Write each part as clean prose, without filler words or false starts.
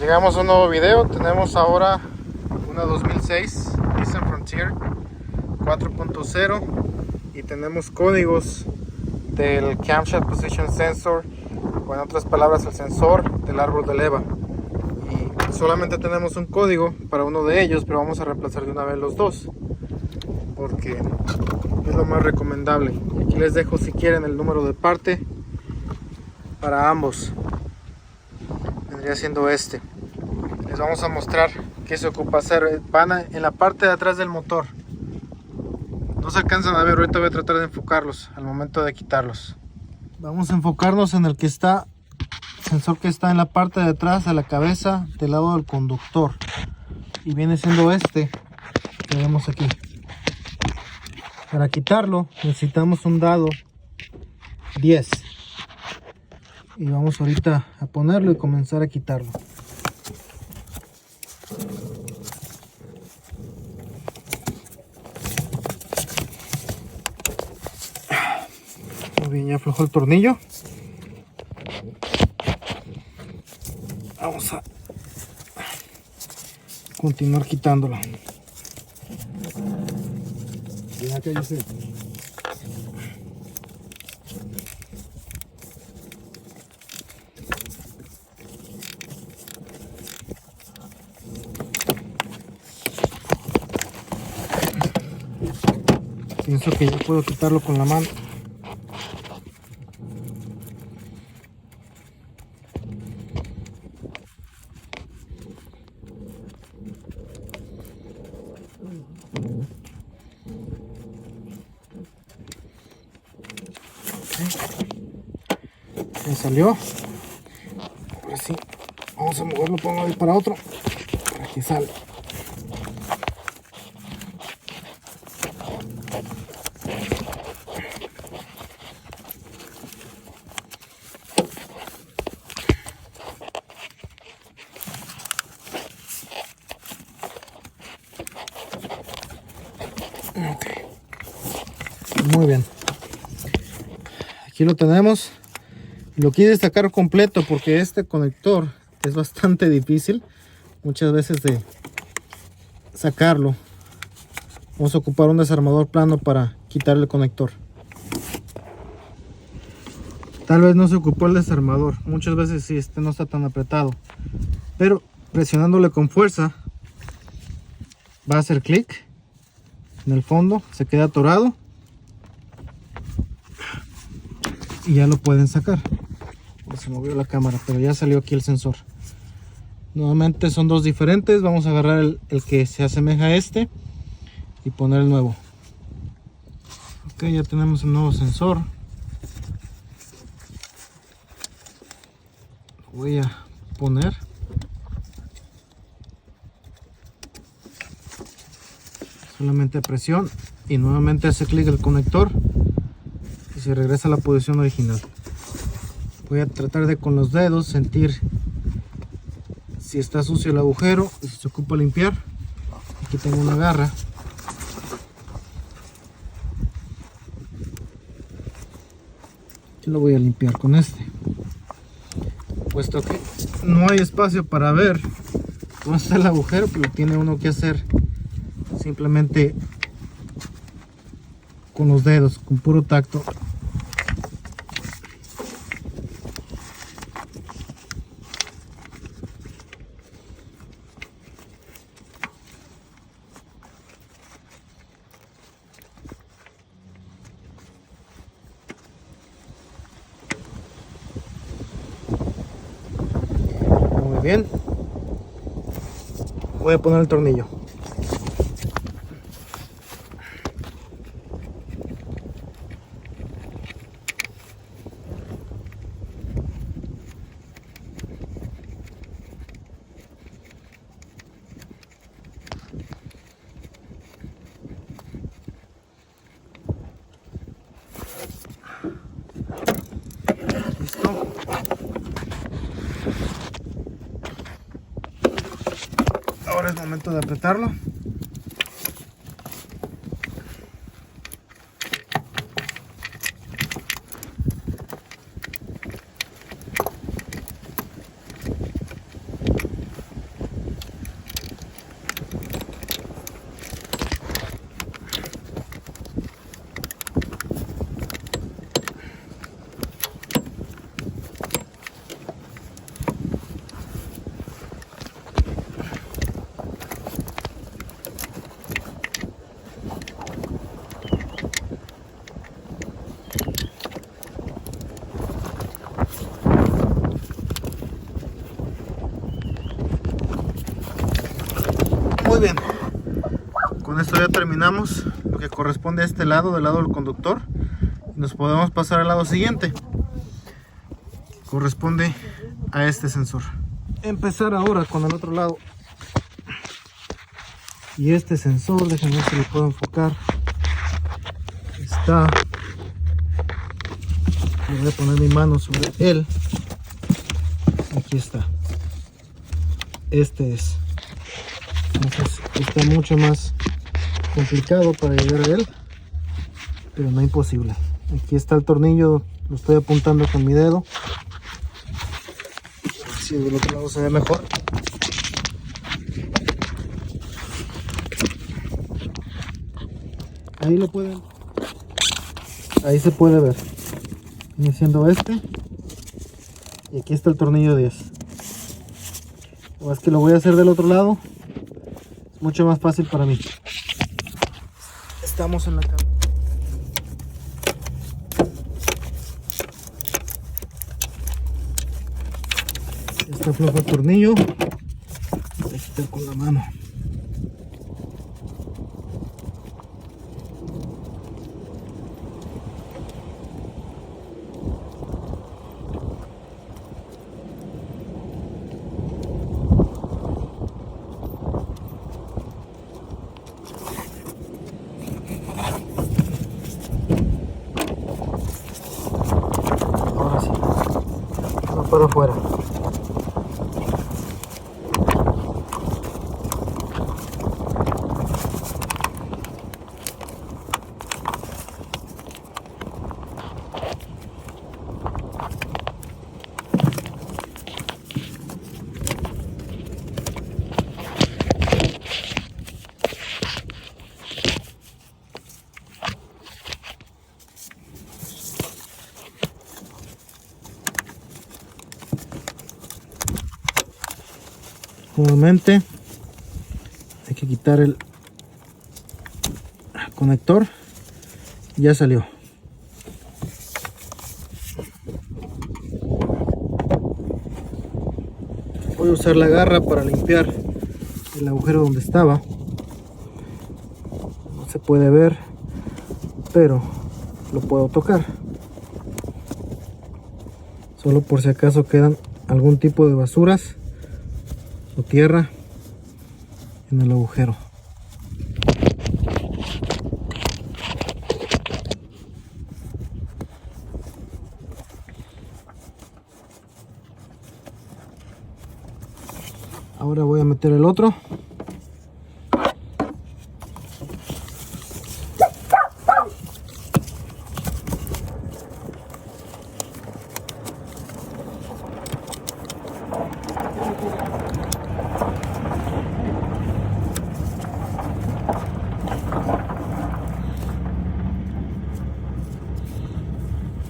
Llegamos a un nuevo video. Tenemos ahora una 2006 Nissan Frontier 4.0 y tenemos códigos del Camshaft Position Sensor, o en otras palabras el sensor del árbol de leva, y solamente tenemos un código para uno de ellos, pero vamos a reemplazar de una vez los dos porque es lo más recomendable. Aquí les dejo, si quieren, el número de parte para ambos. Vendría siendo este. Les vamos a mostrar qué se ocupa hacer. Van en la parte de atrás del motor. No se alcanzan a ver, ahorita voy a tratar de enfocarlos al momento de quitarlos. Vamos a enfocarnos en el que está, sensor que está en la parte de atrás, a la cabeza del lado del conductor, y viene siendo este que vemos aquí. Para quitarlo necesitamos un dado 10 y vamos ahorita a ponerlo y comenzar a quitarlo. Muy bien, ya aflojó el tornillo. Vamos a continuar quitándolo. Ya que dice. Pienso que ya puedo quitarlo con la mano. Me salió. Ahora sí, vamos a moverlo para un lado y para otro para que salga. Okay. Muy bien, aquí lo tenemos. Lo quise sacar completo porque este conector es bastante difícil muchas veces de sacarlo. Vamos a ocupar un desarmador plano para quitar el conector. Tal vez no se ocupó el desarmador, muchas veces sí, este no está tan apretado, pero presionándole con fuerza va a hacer clic en el fondo, se queda atorado y ya lo pueden sacar. Se movió la cámara, pero ya salió aquí el sensor. Nuevamente son dos diferentes. Vamos a agarrar el que se asemeja a este y poner el nuevo. Ok, ya tenemos el nuevo sensor. Lo voy a poner. Solamente presión y nuevamente hace clic el conector y se regresa a la posición original. Voy a tratar de con los dedos sentir si está sucio el agujero y si se ocupa limpiar. Aquí tengo una garra. Yo lo voy a limpiar con este. Puesto que no hay espacio para ver dónde está el agujero, pero tiene uno que hacer simplemente con los dedos, con puro tacto. Bien, voy a poner el tornillo. Listo. Ahora es momento de apretarlo. Muy bien. Con esto ya terminamos lo que corresponde a este lado, del lado del conductor. Nos podemos pasar al lado siguiente. Corresponde a este sensor. Empezar ahora con el otro lado. Y este sensor, déjenme ver si lo puedo enfocar. Está. Le voy a poner mi mano sobre él. Aquí está. Este es. Entonces está mucho más complicado para llegar a él, pero no imposible. Aquí está el tornillo, lo estoy apuntando con mi dedo. A ver si del otro lado se ve mejor. Ahí lo pueden, ahí se puede ver. Viene siendo este, y aquí está el tornillo 10. O es que lo voy a hacer del otro lado, es mucho más fácil para mí. Estamos en la cama. Está flojo el tornillo, voy a quitar con la mano. Ahora sí, va para afuera. Nuevamente hay que quitar el conector. Ya salió. Voy a usar la garra para limpiar el agujero donde estaba. No se puede ver, pero lo puedo tocar, solo por si acaso quedan algún tipo de basuras o tierra en el agujero. Ahora voy a meter el otro.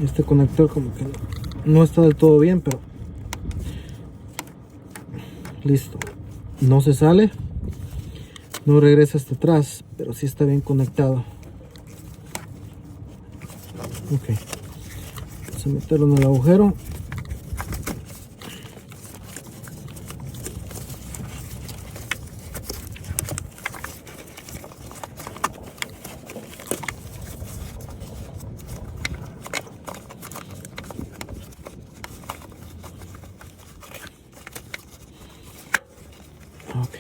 Este conector como que no está del todo bien, pero listo. No se sale, no regresa hasta atrás, pero sí está bien conectado. Ok, vamos a meterlo en el agujero. Ok.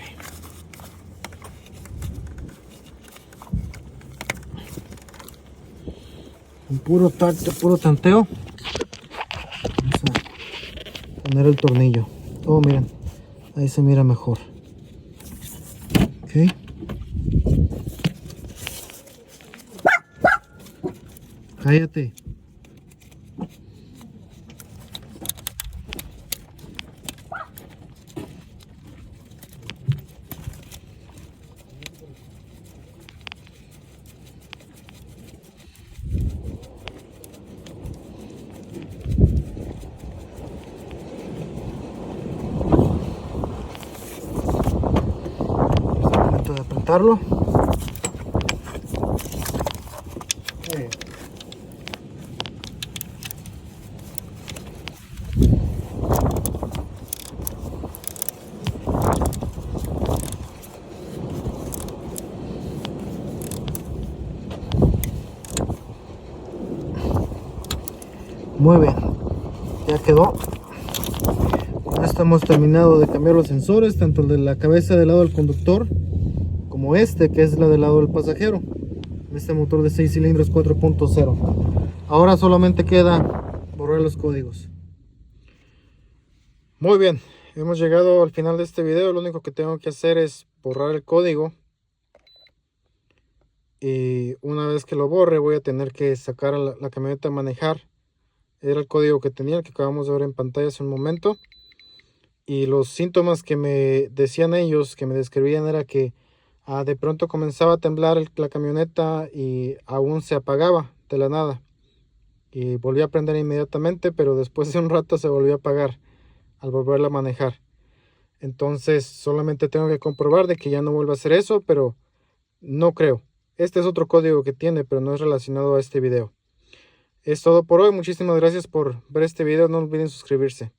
Con puro tacto, puro tanteo, vamos a poner el tornillo. Oh, miren, ahí se mira mejor. Ok. Cállate. De apretarlo. Muy bien, ya quedó. Ya estamos terminado de cambiar los sensores, tanto el de la cabeza del lado del conductor como este, que es la del lado del pasajero. Este motor de 6 cilindros 4.0. Ahora solamente queda borrar los códigos. Muy bien, hemos llegado al final de este video. Lo único que tengo que hacer es borrar el código. Y una vez que lo borre voy a tener que sacar a la camioneta a manejar. Era el código que tenía, el que acabamos de ver en pantalla hace un momento. Y los síntomas que me decían ellos, que me describían, era que de pronto comenzaba a temblar la camioneta y aún se apagaba de la nada. Y volvía a prender inmediatamente, pero después de un rato se volvió a apagar al volverla a manejar. Entonces solamente tengo que comprobar de que ya no vuelva a hacer eso, pero no creo. Este es otro código que tiene, pero no es relacionado a este video. Es todo por hoy. Muchísimas gracias por ver este video. No olviden suscribirse.